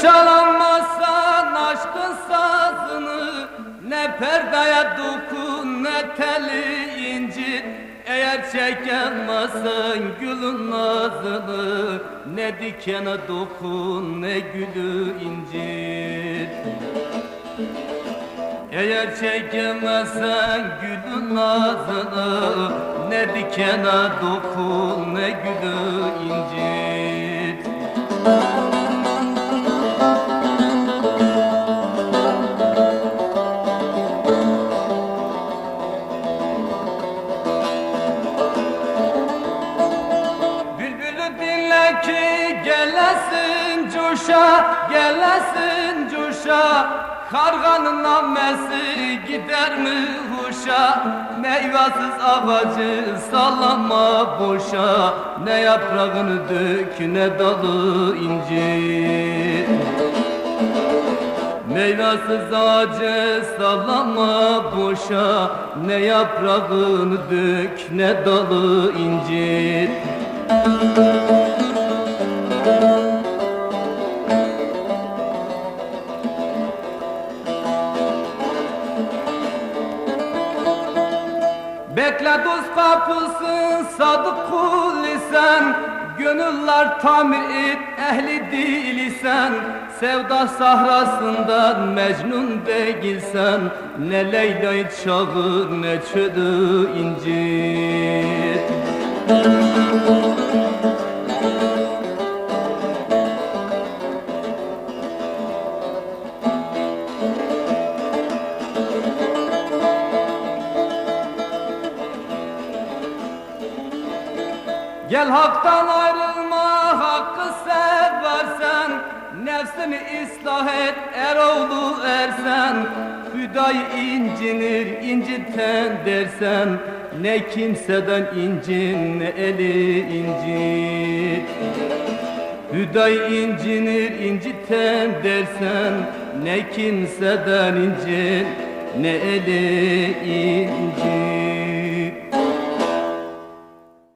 çalamazsan aşkın sazını, ne perdeye dokun ne teli incit. Eğer çekemezsen gülün nazını, ne dikene dokun ne gülü incit. Eğer çekemezsen gülün nazını, ne dikene dokun ne gülü incit. Gelesin coşa, gelesin coşa, karganın nammesi gider mi huşa? Meyvasız ağacı sallama boşa, ne yaprağını dök ne dalı incir. Meyvasız ağacı sallama boşa, ne yaprağını dök ne dalı incir. Bekle dost kapısın, sadık kul isen, gönüller tamir et, ehli dil isen. Sevda sahrasından Mecnun değilsen, ne Leyla'yı çağır ne çölü incit. Gel haktan ayrılma, hakkı seversen, nefsini ıslah et eroğlu ersen. Hüdayi incinir inciten dersen, ne kimseden incin ne eli incit. Hüdayi incinir inciten dersen, ne kimseden incin ne eli incit.